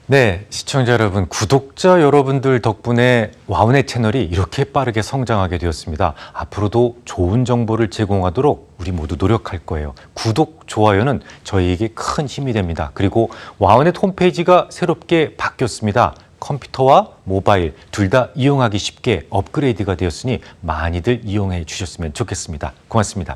네, 시청자 여러분, 구독자 여러분들 덕분에 와우넷 채널이 이렇게 빠르게 성장하게 되었습니다. 앞으로도 좋은 정보를 제공하도록 우리 모두 노력할 거예요. 구독, 좋아요는 저희에게 큰 힘이 됩니다. 그리고 와우넷 홈페이지가 새롭게 바뀌었습니다. 컴퓨터와 모바일 둘 다 이용하기 쉽게 업그레이드가 되었으니 많이들 이용해 주셨으면 좋겠습니다. 고맙습니다.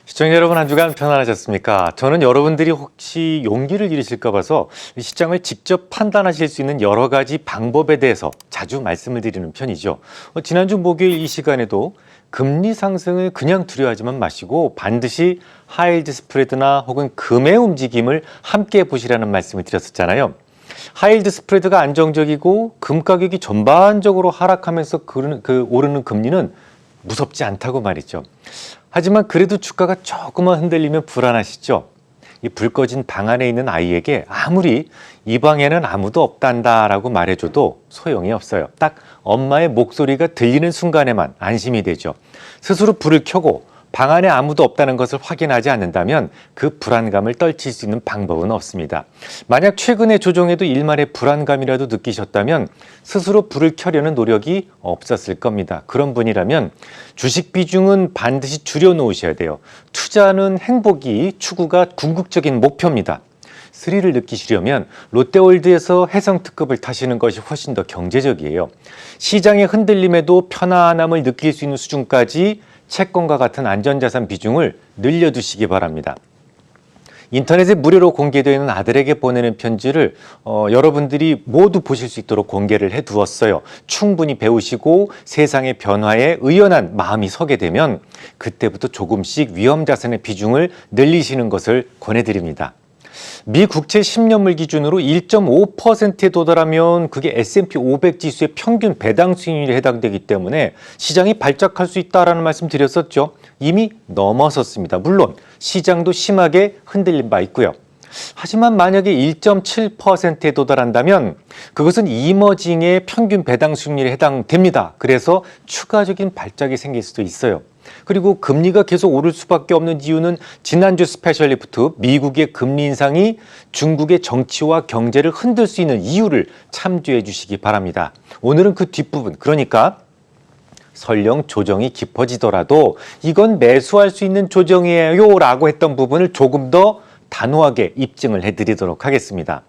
시청자 여러분, 한 주간 편안하셨습니까? 저는 여러분들이 혹시 용기를 잃으실까 봐서 시장을 직접 판단하실 수 있는 여러 가지 방법에 대해서 자주 말씀을 드리는 편이죠. 지난주 목요일 이 시간에도 금리 상승을 그냥 두려워하지만 마시고 반드시 하이힐드 스프레드나 혹은 금의 움직임을 함께 보시라는 말씀을 드렸었잖아요. 하이힐드 스프레드가 안정적이고 금 가격이 전반적으로 하락하면서 오르는 금리는 무섭지 않다고 말이죠. 하지만 그래도 주가가 조금만 흔들리면 불안하시죠? 이 불 꺼진 방 안에 있는 아이에게 아무리 이 방에는 아무도 없단다라고 말해줘도 소용이 없어요. 딱 엄마의 목소리가 들리는 순간에만 안심이 되죠. 스스로 불을 켜고 방 안에 아무도 없다는 것을 확인하지 않는다면 그 불안감을 떨칠 수 있는 방법은 없습니다. 만약 최근의 조정에도 일말의 불안감이라도 느끼셨다면 스스로 불을 켜려는 노력이 없었을 겁니다. 그런 분이라면 주식 비중은 반드시 줄여놓으셔야 돼요. 투자는 행복이 추구가 궁극적인 목표입니다. 스릴을 느끼시려면 롯데월드에서 해성특급을 타시는 것이 훨씬 더 경제적이에요. 시장의 흔들림에도 편안함을 느낄 수 있는 수준까지 채권과 같은 안전자산 비중을 늘려두시기 바랍니다. 인터넷에 무료로 공개되어 있는 아들에게 보내는 편지를 여러분들이 모두 보실 수 있도록 공개를 해두었어요. 충분히 배우시고 세상의 변화에 의연한 마음이 서게 되면 그때부터 조금씩 위험자산의 비중을 늘리시는 것을 권해드립니다. 미 국채 10년물 기준으로 1.5%에 도달하면 그게 S&P 500 지수의 평균 배당 수익률에 해당되기 때문에 시장이 발작할 수 있다는 말씀 드렸었죠. 이미 넘어섰습니다. 물론 시장도 심하게 흔들린 바 있고요. 하지만 만약에 1.7%에 도달한다면 그것은 이머징의 평균 배당 수익률에 해당됩니다. 그래서 추가적인 발작이 생길 수도 있어요. 그리고 금리가 계속 오를 수밖에 없는 이유는 지난주 스페셜 리프트 미국의 금리 인상이 중국의 정치와 경제를 흔들 수 있는 이유를 참조해 주시기 바랍니다. 오늘은 그 뒷부분, 그러니까 설령 조정이 깊어지더라도 이건 매수할 수 있는 조정이에요 라고 했던 부분을 조금 더 단호하게 입증을 해드리도록 하겠습니다.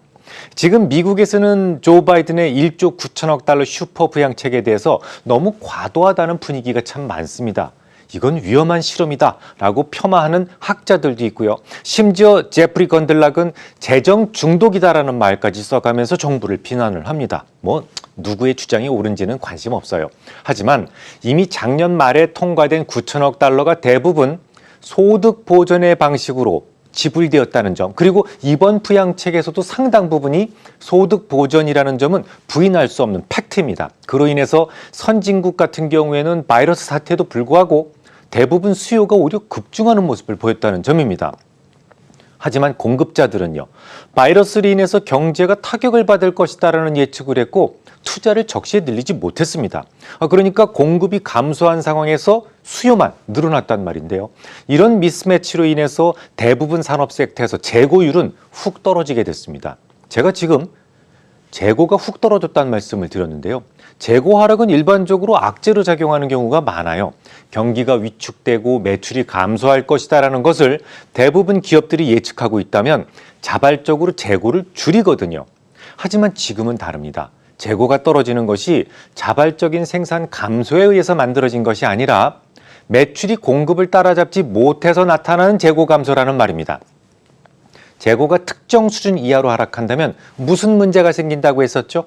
지금 미국에서는 조 바이든의 1조 9천억 달러 슈퍼 부양책에 대해서 너무 과도하다는 분위기가 참 많습니다. 이건 위험한 실험이다 라고 폄하하는 학자들도 있고요. 심지어 제프리 건들락은 재정 중독이다라는 말까지 써가면서 정부를 비난을 합니다. 누구의 주장이 옳은지는 관심 없어요. 하지만 이미 작년 말에 통과된 9천억 달러가 대부분 소득 보전의 방식으로 지불되었다는 점, 그리고 이번 부양책에서도 상당 부분이 소득 보전이라는 점은 부인할 수 없는 팩트입니다. 그로 인해서 선진국 같은 경우에는 바이러스 사태에도 불구하고 대부분 수요가 오히려 급증하는 모습을 보였다는 점입니다. 하지만 공급자들은요, 바이러스로 인해서 경제가 타격을 받을 것이다라는 예측을 했고 투자를 적시에 늘리지 못했습니다. 그러니까 공급이 감소한 상황에서 수요만 늘어났단 말인데요. 이런 미스매치로 인해서 대부분 산업 섹터에서 재고율은 훅 떨어지게 됐습니다. 제가 지금 재고가 훅 떨어졌다는 말씀을 드렸는데요. 재고 하락은 일반적으로 악재로 작용하는 경우가 많아요. 경기가 위축되고 매출이 감소할 것이다라는 것을 대부분 기업들이 예측하고 있다면 자발적으로 재고를 줄이거든요. 하지만 지금은 다릅니다. 재고가 떨어지는 것이 자발적인 생산 감소에 의해서 만들어진 것이 아니라 매출이 공급을 따라잡지 못해서 나타나는 재고 감소라는 말입니다. 재고가 특정 수준 이하로 하락한다면 무슨 문제가 생긴다고 했었죠?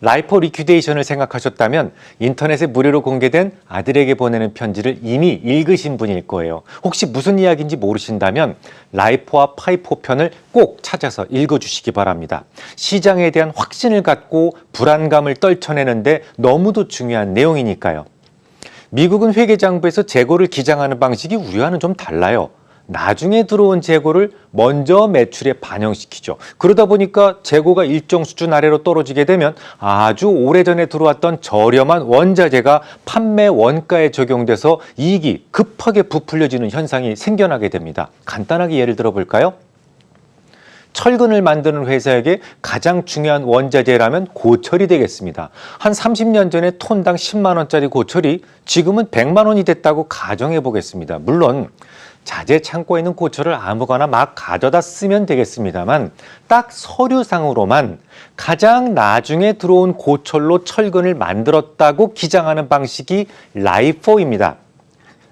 라이퍼 리퀴데이션을 생각하셨다면 인터넷에 무료로 공개된 아들에게 보내는 편지를 이미 읽으신 분일 거예요. 혹시 무슨 이야기인지 모르신다면 라이퍼와 파이퍼 편을 꼭 찾아서 읽어주시기 바랍니다. 시장에 대한 확신을 갖고 불안감을 떨쳐내는데 너무도 중요한 내용이니까요. 미국은 회계장부에서 재고를 기장하는 방식이 우리와는 좀 달라요. 나중에 들어온 재고를 먼저 매출에 반영시키죠. 그러다 보니까 재고가 일정 수준 아래로 떨어지게 되면 아주 오래전에 들어왔던 저렴한 원자재가 판매 원가에 적용돼서 이익이 급하게 부풀려지는 현상이 생겨나게 됩니다. 간단하게 예를 들어 볼까요? 철근을 만드는 회사에게 가장 중요한 원자재라면 고철이 되겠습니다. 한 30년 전에 톤당 10만 원짜리 고철이 지금은 100만 원이 됐다고 가정해 보겠습니다. 물론 자재 창고에 있는 고철을 아무거나 막 가져다 쓰면 되겠습니다만 딱 서류상으로만 가장 나중에 들어온 고철로 철근을 만들었다고 기장하는 방식이 라이포입니다.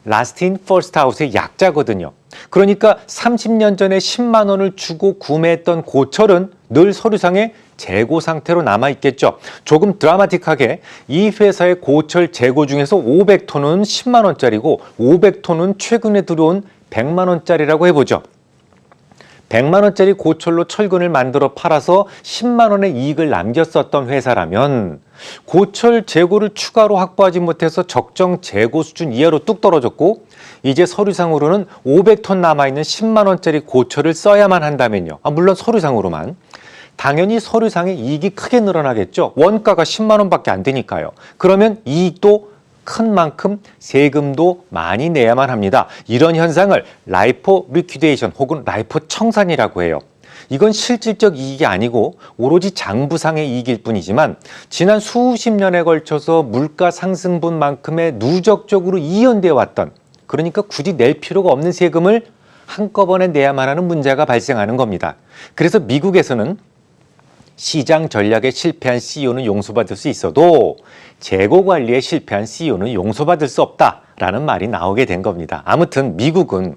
Last in, first out의 약자거든요. 그러니까 30년 전에 10만 원을 주고 구매했던 고철은 늘 서류상에 재고 상태로 남아있겠죠. 조금 드라마틱하게 이 회사의 고철 재고 중에서 500톤은 10만 원짜리고 500톤은 최근에 들어온 100만 원짜리라고 해보죠. 100만 원짜리 고철로 철근을 만들어 팔아서 10만 원의 이익을 남겼었던 회사라면 고철 재고를 추가로 확보하지 못해서 적정 재고 수준 이하로 뚝 떨어졌고 이제 서류상으로는 500톤 남아있는 10만 원짜리 고철을 써야만 한다면요. 물론 서류상으로만. 당연히 서류상의 이익이 크게 늘어나겠죠. 원가가 10만 원밖에 안 되니까요. 그러면 이익도 큰 만큼 세금도 많이 내야만 합니다. 이런 현상을 라이포 리퀴데이션 혹은 라이포 청산이라고 해요. 이건 실질적 이익이 아니고 오로지 장부상의 이익일 뿐이지만 지난 수십 년에 걸쳐서 물가 상승분만큼의 누적적으로 이연되어 왔던, 그러니까 굳이 낼 필요가 없는 세금을 한꺼번에 내야만 하는 문제가 발생하는 겁니다. 그래서 미국에서는 시장 전략에 실패한 CEO는 용서받을 수 있어도 재고 관리에 실패한 CEO는 용서받을 수 없다라는 말이 나오게 된 겁니다. 아무튼 미국은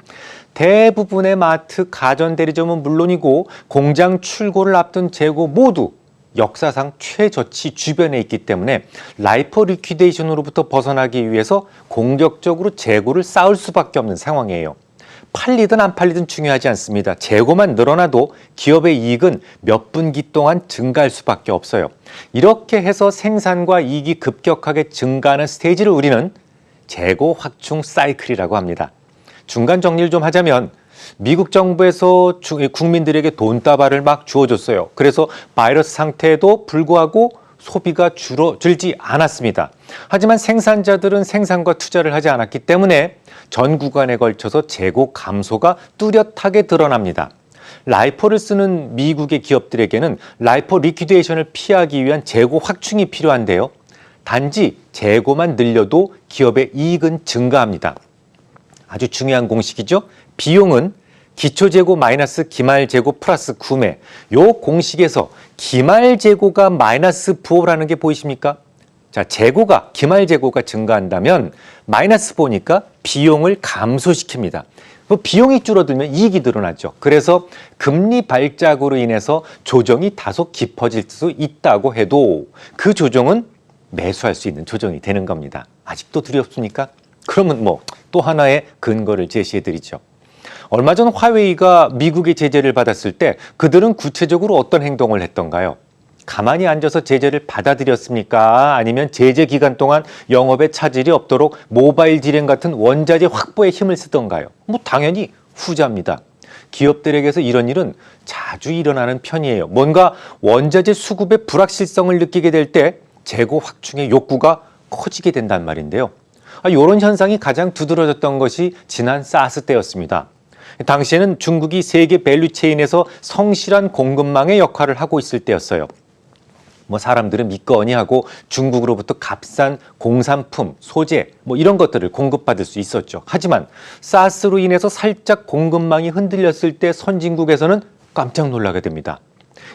대부분의 마트, 가전대리점은 물론이고 공장 출고를 앞둔 재고 모두 역사상 최저치 주변에 있기 때문에 라이포 리퀴데이션으로부터 벗어나기 위해서 공격적으로 재고를 쌓을 수밖에 없는 상황이에요. 팔리든 안 팔리든 중요하지 않습니다. 재고만 늘어나도 기업의 이익은 몇 분기 동안 증가할 수밖에 없어요. 이렇게 해서 생산과 이익이 급격하게 증가하는 스테이지를 우리는 재고 확충 사이클이라고 합니다. 중간 정리를 좀 하자면 미국 정부에서 국민들에게 돈다발을 막 주어줬어요. 그래서 바이러스 상태에도 불구하고 소비가 줄지 않았습니다. 하지만 생산자들은 생산과 투자를 하지 않았기 때문에 전 구간에 걸쳐서 재고 감소가 뚜렷하게 드러납니다. 라이포를 쓰는 미국의 기업들에게는 라이포 리퀴데이션을 피하기 위한 재고 확충이 필요한데요. 단지 재고만 늘려도 기업의 이익은 증가합니다. 아주 중요한 공식이죠. 비용은 기초재고 마이너스 기말재고 플러스 구매. 요 공식에서 기말재고가 마이너스 부호라는 게 보이십니까? 자, 재고가, 기말재고가 증가한다면 마이너스 보니까 비용을 감소시킵니다. 비용이 줄어들면 이익이 늘어나죠. 그래서 금리 발작으로 인해서 조정이 다소 깊어질 수 있다고 해도 그 조정은 매수할 수 있는 조정이 되는 겁니다. 아직도 두렵습니까? 그러면 또 하나의 근거를 제시해 드리죠. 얼마 전 화웨이가 미국의 제재를 받았을 때 그들은 구체적으로 어떤 행동을 했던가요? 가만히 앉아서 제재를 받아들였습니까? 아니면 제재 기간 동안 영업에 차질이 없도록 모바일 디램 같은 원자재 확보에 힘을 쓰던가요? 당연히 후자입니다. 기업들에게서 이런 일은 자주 일어나는 편이에요. 뭔가 원자재 수급의 불확실성을 느끼게 될 때 재고 확충의 욕구가 커지게 된단 말인데요. 이런 현상이 가장 두드러졌던 것이 지난 사스 때였습니다. 당시에는 중국이 세계 밸류체인에서 성실한 공급망의 역할을 하고 있을 때였어요. 사람들은 믿거니 하고 중국으로부터 값싼 공산품, 소재 이런 것들을 공급받을 수 있었죠. 하지만 사스로 인해서 살짝 공급망이 흔들렸을 때 선진국에서는 깜짝 놀라게 됩니다.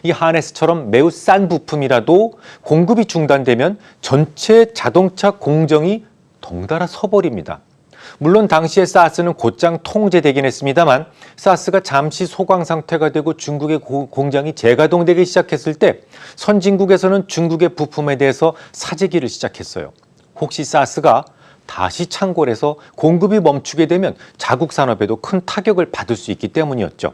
이 하네스처럼 매우 싼 부품이라도 공급이 중단되면 전체 자동차 공정이 덩달아 서버립니다. 물론 당시에 사스는 곧장 통제되긴 했습니다만 사스가 잠시 소강 상태가 되고 중국의 공장이 재가동되기 시작했을 때 선진국에서는 중국의 부품에 대해서 사재기를 시작했어요. 혹시 사스가 다시 창궐해서 공급이 멈추게 되면 자국 산업에도 큰 타격을 받을 수 있기 때문이었죠.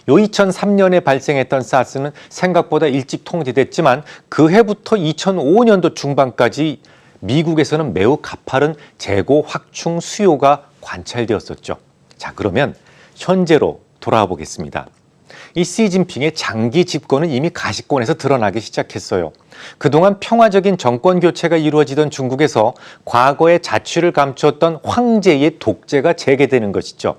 2003년에 발생했던 사스는 생각보다 일찍 통제됐지만 그 해부터 2005년도 중반까지 미국에서는 매우 가파른 재고 확충 수요가 관찰되었었죠. 자, 그러면 현재로 돌아와 보겠습니다. 이 시진핑의 장기 집권은 이미 가시권에서 드러나기 시작했어요. 그동안 평화적인 정권 교체가 이루어지던 중국에서 과거의 자취를 감추었던 황제의 독재가 재개되는 것이죠.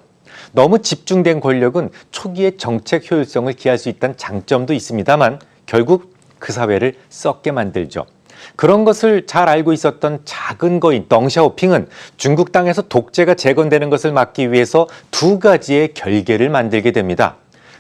너무 집중된 권력은 초기의 정책 효율성을 기할 수 있다는 장점도 있습니다만 결국 그 사회를 썩게 만들죠. 그런 것을 잘 알고 있었던 작은 거인 덩샤오핑은 중국 땅에서 독재가 재건되는 것을 막기 위해서 두 가지의 결계를 만들게 됩니다.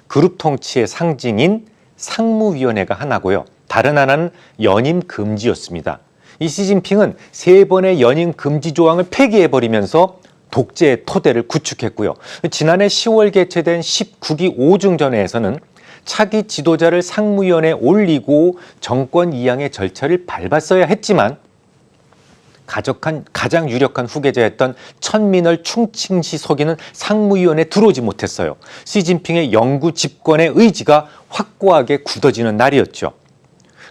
그룹 통치의 상징인 상무위원회가 하나고요. 다른 하나는 연임 금지였습니다. 이 시진핑은 세 번의 연임 금지 조항을 폐기해버리면서 독재의 토대를 구축했고요. 지난해 10월 개최된 19기 5중전회에서는 차기 지도자를 상무위원회에 올리고 정권 이양의 절차를 밟았어야 했지만 가장 유력한 후계자였던 천민얼 충칭시 서기는 상무위원회에 들어오지 못했어요. 시진핑의 영구 집권의 의지가 확고하게 굳어지는 날이었죠.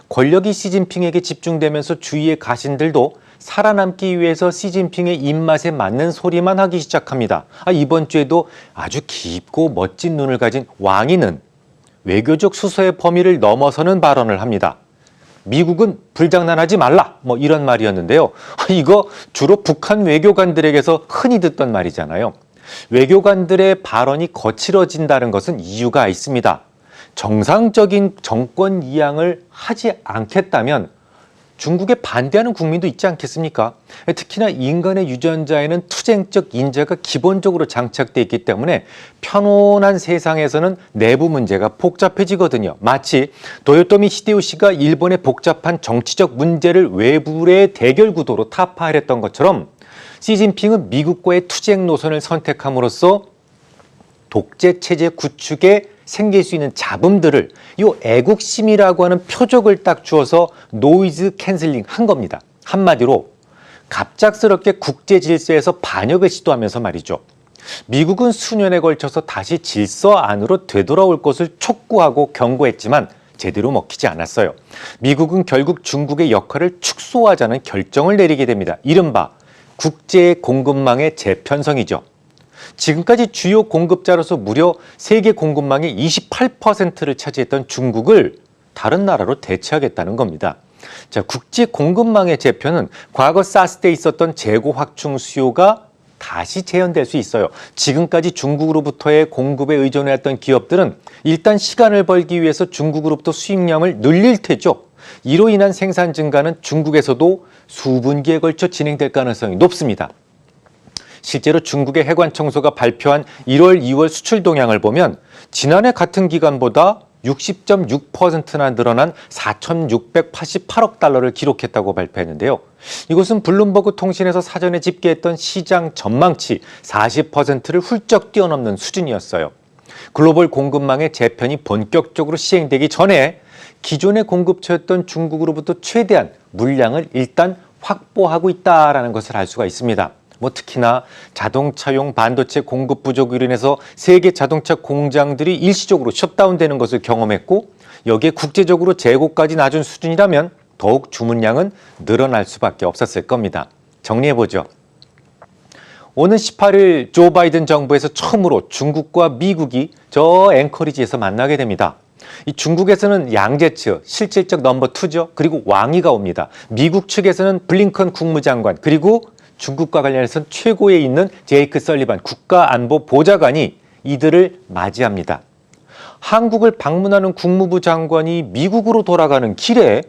권력이 시진핑에게 집중되면서 주위의 가신들도 살아남기 위해서 시진핑의 입맛에 맞는 소리만 하기 시작합니다. 이번 주에도 아주 깊고 멋진 눈을 가진 왕이는 외교적 수서의 범위를 넘어서는 발언을 합니다. 미국은 불장난하지 말라, 이런 말이었는데요. 이거 주로 북한 외교관들에게서 흔히 듣던 말이잖아요. 외교관들의 발언이 거칠어진다는 것은 이유가 있습니다. 정상적인 정권 이양을 하지 않겠다면 중국에 반대하는 국민도 있지 않겠습니까? 특히나 인간의 유전자에는 투쟁적 인자가 기본적으로 장착되어 있기 때문에 편온한 세상에서는 내부 문제가 복잡해지거든요. 마치 도요토미 히데요시가 일본의 복잡한 정치적 문제를 외부의 대결 구도로 타파했던 것처럼 시진핑은 미국과의 투쟁 노선을 선택함으로써 독재 체제 구축에 생길 수 있는 잡음들을 이 애국심이라고 하는 표적을 딱 주어서 노이즈 캔슬링 한 겁니다. 한마디로 갑작스럽게 국제 질서에서 반역을 시도하면서 말이죠. 미국은 수년에 걸쳐서 다시 질서 안으로 되돌아올 것을 촉구하고 경고했지만 제대로 먹히지 않았어요. 미국은 결국 중국의 역할을 축소하자는 결정을 내리게 됩니다. 이른바 국제 공급망의 재편성이죠. 지금까지 주요 공급자로서 무려 세계 공급망의 28%를 차지했던 중국을 다른 나라로 대체하겠다는 겁니다. 자, 국제 공급망의 재편은 과거 사스 때 있었던 재고 확충 수요가 다시 재현될 수 있어요. 지금까지 중국으로부터의 공급에 의존해왔던 기업들은 일단 시간을 벌기 위해서 중국으로부터 수입량을 늘릴 테죠. 이로 인한 생산 증가는 중국에서도 수분기에 걸쳐 진행될 가능성이 높습니다. 실제로 중국의 해관청소가 발표한 1월, 2월 수출 동향을 보면 지난해 같은 기간보다 60.6%나 늘어난 4,688억 달러를 기록했다고 발표했는데요. 이것은 블룸버그 통신에서 사전에 집계했던 시장 전망치 40%를 훌쩍 뛰어넘는 수준이었어요. 글로벌 공급망의 재편이 본격적으로 시행되기 전에 기존의 공급처였던 중국으로부터 최대한 물량을 일단 확보하고 있다는 것을 알 수가 있습니다. 특히나 자동차용 반도체 공급 부족으로 인해서 세계 자동차 공장들이 일시적으로 셧다운되는 것을 경험했고 여기에 국제적으로 재고까지 낮은 수준이라면 더욱 주문량은 늘어날 수밖에 없었을 겁니다. 정리해보죠. 오는 18일 조 바이든 정부에서 처음으로 중국과 미국이 저 앵커리지에서 만나게 됩니다. 이 중국에서는 양제츠, 실질적 넘버 2죠. 그리고 왕이가 옵니다. 미국 측에서는 블링컨 국무장관, 그리고 중국과 관련해서 최고에 있는 제이크 설리반 국가안보보좌관이 이들을 맞이합니다. 한국을 방문하는 국무부 장관이 미국으로 돌아가는 길에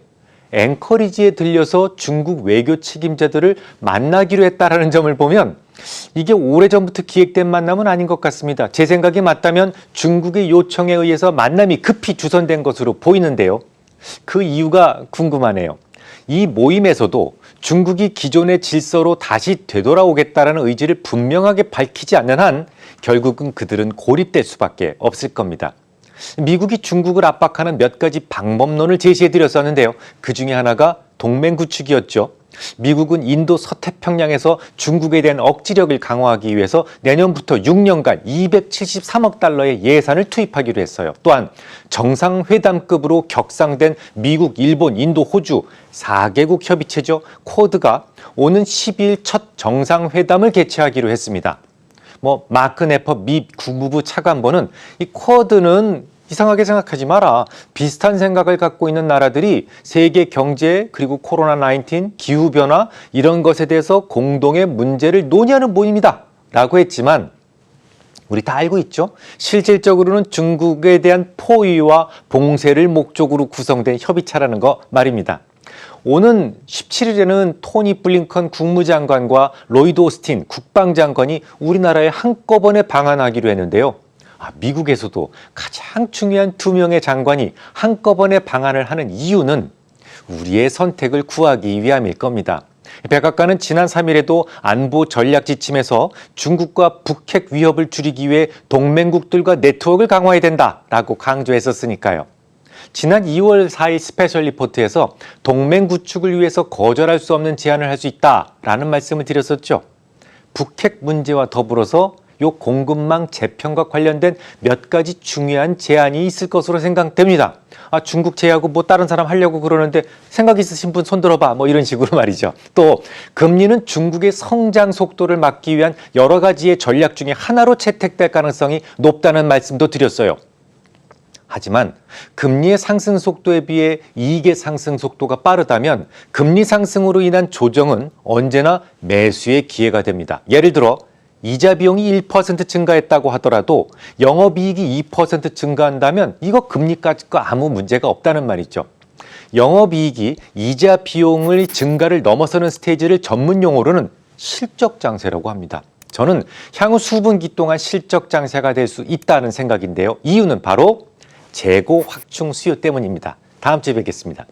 앵커리지에 들려서 중국 외교 책임자들을 만나기로 했다는 점을 보면 이게 오래전부터 기획된 만남은 아닌 것 같습니다. 제 생각이 맞다면 중국의 요청에 의해서 만남이 급히 주선된 것으로 보이는데요. 그 이유가 궁금하네요. 이 모임에서도 중국이 기존의 질서로 다시 되돌아오겠다는 의지를 분명하게 밝히지 않는 한 결국은 그들은 고립될 수밖에 없을 겁니다. 미국이 중국을 압박하는 몇 가지 방법론을 제시해드렸었는데요. 그 중에 하나가 동맹 구축이었죠. 미국은 인도 서태평양에서 중국에 대한 억지력을 강화하기 위해서 내년부터 6년간 273억 달러의 예산을 투입하기로 했어요. 또한 정상회담급으로 격상된 미국, 일본, 인도, 호주 4개국 협의체죠. 쿼드가 오는 12일 첫 정상회담을 개최하기로 했습니다. 마크 네퍼 미 국무부 차관보는 이 쿼드는 이상하게 생각하지 마라. 비슷한 생각을 갖고 있는 나라들이 세계 경제 그리고 코로나19, 기후변화 이런 것에 대해서 공동의 문제를 논의하는 모임이다 라고 했지만 우리 다 알고 있죠? 실질적으로는 중국에 대한 포위와 봉쇄를 목적으로 구성된 협의체라는 거 말입니다. 오는 17일에는 토니 블링컨 국무장관과 로이드 오스틴 국방장관이 우리나라에 한꺼번에 방한하기로 했는데요. 미국에서도 가장 중요한 두 명의 장관이 한꺼번에 방한을 하는 이유는 우리의 선택을 구하기 위함일 겁니다. 백악관은 지난 3일에도 안보 전략 지침에서 중국과 북핵 위협을 줄이기 위해 동맹국들과 네트워크를 강화해야 된다라고 강조했었으니까요. 지난 2월 4일 스페셜 리포트에서 동맹 구축을 위해서 거절할 수 없는 제안을 할 수 있다라는 말씀을 드렸었죠. 북핵 문제와 더불어서 요 공급망 재편과 관련된 몇 가지 중요한 제안이 있을 것으로 생각됩니다. 중국 제하고 다른 사람 하려고 그러는데 생각 있으신 분 손 들어봐 이런 식으로 말이죠. 또 금리는 중국의 성장 속도를 막기 위한 여러 가지의 전략 중에 하나로 채택될 가능성이 높다는 말씀도 드렸어요. 하지만 금리의 상승 속도에 비해 이익의 상승 속도가 빠르다면 금리 상승으로 인한 조정은 언제나 매수의 기회가 됩니다. 예를 들어 이자 비용이 1% 증가했다고 하더라도 영업이익이 2% 증가한다면 이거 금리까지 거 아무 문제가 없다는 말이죠. 영업이익이 이자 비용의 증가를 넘어서는 스테이지를 전문 용어로는 실적 장세라고 합니다. 저는 향후 수분기 동안 실적 장세가 될 수 있다는 생각인데요. 이유는 바로 재고 확충 수요 때문입니다. 다음 주에 뵙겠습니다.